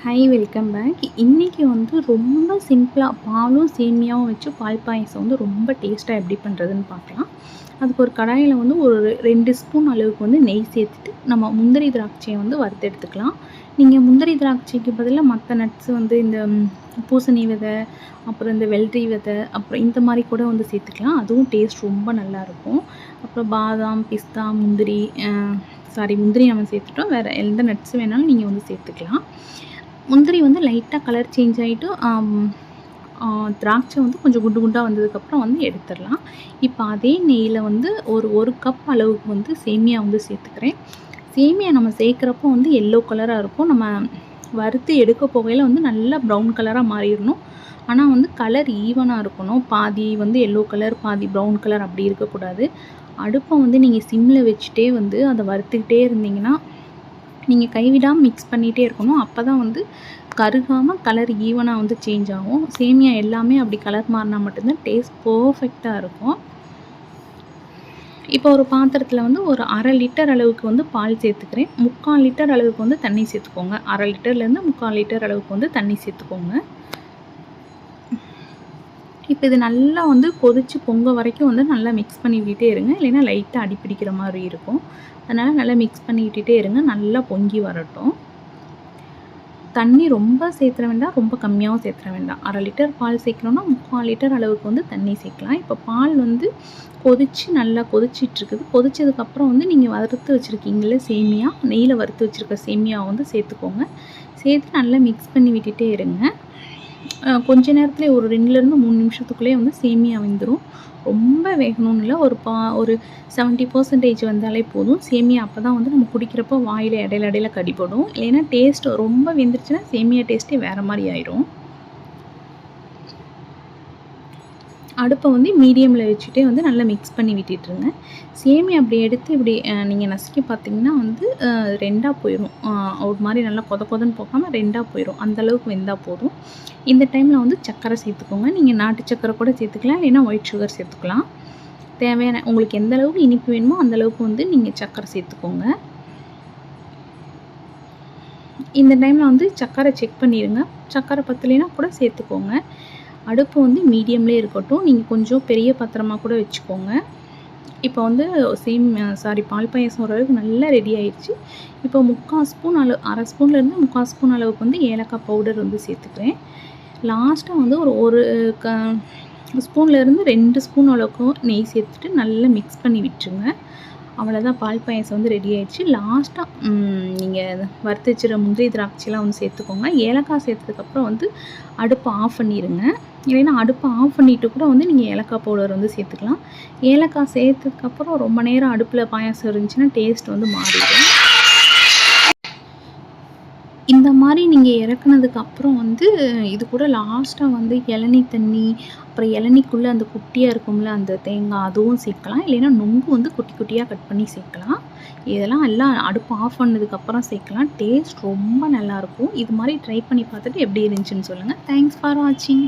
Hi welcome back. இன்றைக்கி வந்து ரொம்ப சிம்பிளாக பாலும் சேமியாவும் வச்சு பால் பாயசம் வந்து ரொம்ப டேஸ்ட்டாக எப்படி பண்ணுறதுன்னு பார்க்கலாம். அதுக்கு ஒரு கடாயில் வந்து ஒரு 2 ஸ்பூன் அளவுக்கு வந்து நெய் சேர்த்துட்டு நம்ம முந்திரி திராட்சையை வந்து வறுத்து எடுத்துக்கலாம். நீங்கள் முந்திரி திராட்சைக்கு பதிலாக மற்ற நட்ஸ் வந்து இந்த பூசணி விதை, அப்புறம் இந்த வெள்ளரி விதை, அப்புறம் இந்த மாதிரி கூட வந்து சேர்த்துக்கலாம். அதுவும் டேஸ்ட் ரொம்ப நல்லாயிருக்கும். அப்புறம் பாதாம், பிஸ்தா, முந்திரி முந்திரி நம்ம சேர்த்துட்டோம். வேறு எந்த நட்ஸ் வேணாலும் நீங்கள் வந்து சேர்த்துக்கலாம். முந்திரி வந்து லைட்டாக கலர் சேஞ்ச் ஆகிட்டு திராட்சை வந்து கொஞ்சம் குண்டு குண்டாக வந்ததுக்கப்புறம் வந்து எடுத்துடலாம். இப்போ அதே நெய்யில் வந்து ஒரு கப் அளவுக்கு வந்து சேமியா வந்து சேர்த்துக்கிறேன். சேமியா நம்ம சேர்க்குறப்போ வந்து எல்லோ கலராக இருக்கும். நம்ம வறுத்து எடுக்க போகையில் வந்து நல்லா ப்ரௌன் கலராக மாறிடணும். ஆனால் வந்து கலர் ஈவனாக இருக்கணும். பாதி வந்து எல்லோ கலர், பாதி ப்ரௌன் கலர் அப்படி இருக்கக்கூடாது. அடுப்பை வந்து நீங்கள் சிம்மில் வச்சுட்டே வந்து அதை வறுத்துக்கிட்டே இருந்தீங்கன்னா நீங்கள் கைவிடாமல் மிக்ஸ் பண்ணிகிட்டே இருக்கணும். அப்போ தான் வந்து கருகாமல் கலர் ஈவனாக வந்து சேஞ்ச் ஆகும். சேமியா எல்லாமே அப்படி கலர் மாறினா மட்டும்தான் டேஸ்ட் பர்ஃபெக்டாக இருக்கும். இப்போ ஒரு பாத்திரத்தில் வந்து ஒரு 1/2 லிட்டர் அளவுக்கு வந்து பால் சேர்த்துக்கிறேன். 3/4 லிட்டர் அளவுக்கு வந்து தண்ணி சேர்த்துக்கோங்க. 1/2 லிட்டர்லேருந்து 3/4 லிட்டர் அளவுக்கு வந்து தண்ணி சேர்த்துக்கோங்க. இப்போ இது நல்லா வந்து கொதித்து பொங்க வரைக்கும் வந்து நல்லா மிக்ஸ் பண்ணி விட்டுட்டே இருங்க. இல்லைன்னா லைட்டாக அடிப்பிடிக்கிற மாதிரி இருக்கும். அதனால் நல்லா மிக்ஸ் பண்ணி விட்டுட்டே இருங்க. நல்லா பொங்கி வரட்டும். தண்ணி ரொம்ப சேர்த்துற வேண்டாம், ரொம்ப கம்மியாகவும் சேர்த்துற வேண்டாம். 1/2 லிட்டர் பால் சேர்க்கணுன்னா 3/4 லிட்டர் அளவுக்கு வந்து தண்ணி சேர்க்கலாம். இப்போ பால் வந்து நல்லா கொதிச்சிட்ருக்குது. கொதிச்சதுக்கப்புறம் வந்து நீங்கள் வறுத்து வச்சுருக்கீங்களே சேமியா, நெய்யில் வறுத்து வச்சுருக்க சேமியாவை வந்து சேர்த்துக்கோங்க. சேர்த்து நல்லா மிக்ஸ் பண்ணி விட்டுட்டே இருங்க. கொஞ்ச நேரத்துலேயே ஒரு 2லேருந்து 3 நிமிஷத்துக்குள்ளேயே வந்து சேமியா வெந்துடும். ரொம்ப வேகணும்னு இல்லை, ஒரு 70% வந்தாலே போதும். சேமியா அப்போ தான் வந்து நம்ம குடிக்கிறப்போ வாயில் இடையில கடிப்படும். இல்லைன்னா டேஸ்ட் ரொம்ப வெந்துருச்சுன்னா சேமியா டேஸ்ட்டே வேறு மாதிரி ஆயிரும். அடுப்பை வந்து மீடியமில் வச்சுட்டே வந்து நல்லா மிக்ஸ் பண்ணி விட்டுட்டுருங்க. சேமியா அப்படி எடுத்து இப்படி நீங்கள் நசுக்கி பார்த்தீங்கன்னா வந்து 2ஆக போயிடும். ஒரு மாதிரி நல்லா கொதன்னு போகாமல் 2ஆக போயிடும். அந்தளவுக்கு வெந்தால் போதும். இந்த டைமில் வந்து சர்க்கரை சேர்த்துக்கோங்க. நீங்கள் நாட்டு சர்க்கரை கூட சேர்த்துக்கலாம், இல்லைன்னா ஒயிட் சுகர் சேர்த்துக்கலாம். தேவையான உங்களுக்கு எந்த அளவுக்கு இனிப்பு வேணுமோ அந்தளவுக்கு வந்து நீங்கள் சர்க்கரை சேர்த்துக்கோங்க. இந்த டைமில் வந்து சர்க்கரை செக் பண்ணிடுங்க. சர்க்கரை பத்தலைன்னா கூட சேர்த்துக்கோங்க. அடுப்பு வந்து மீடியம்லேயே இருக்கட்டும். நீங்கள் கொஞ்சம் பெரிய பாத்திரமாக கூட வச்சுக்கோங்க. இப்போ வந்து பால் பாயசம் ஓரளவுக்கு நல்லா ரெடி ஆயிடுச்சு. இப்போ 3/4 ஸ்பூன் 1/2 ஸ்பூன்லேருந்து 3/4 ஸ்பூன் அளவுக்கு வந்து ஏலக்காய் பவுடர் வந்து சேர்த்துக்கிறேன். லாஸ்ட்டாக வந்து ஒரு ஸ்பூன்லேருந்து 2 ஸ்பூன் அளவுக்கு நெய் சேர்த்துட்டு நல்லா மிக்ஸ் பண்ணி விட்டுருங்க. அவ்வளோதான், பால் பாயசம் வந்து ரெடி ஆயிடுச்சு. லாஸ்ட்டாக நீங்கள் வறுத்து வச்சுற முந்திரி திராட்சைலாம் வந்து சேர்த்துக்கோங்க. ஏலக்காய் சேர்த்ததுக்கப்புறம் வந்து அடுப்பை ஆஃப் பண்ணிடுங்க. இல்லைன்னா அடுப்பை ஆஃப் பண்ணிவிட்டு கூட வந்து நீங்கள் ஏலக்காய் பவுடர் வந்து சேர்த்துக்கலாம். ஏலக்காய் சேர்த்ததுக்கப்புறம் ரொம்ப நேரம் அடுப்பில் பாயாசம் இருந்துச்சுன்னா டேஸ்ட் வந்து மாறிடும். இந்த மாதிரி நீங்கள் இறக்குனதுக்கப்புறம் வந்து இது கூட லாஸ்ட்டாக வந்து இளநீ தண்ணி, அப்புறம் இளநிக்குள்ளே அந்த குட்டியாக இருக்கும்ல அந்த தேங்காய், அதுவும் சேர்க்கலாம். இல்லைன்னா நொங்கு வந்து குட்டி குட்டியாக கட் பண்ணி சேர்க்கலாம். இதெல்லாம் எல்லாம் அடுப்பு ஆஃப் பண்ணதுக்கப்புறம் சேர்க்கலாம். டேஸ்ட் ரொம்ப நல்லாயிருக்கும். இது மாதிரி ட்ரை பண்ணி பார்த்துட்டு எப்படி இருந்துச்சுன்னு சொல்லுங்கள். தேங்க்ஸ் ஃபார் வாட்சிங்.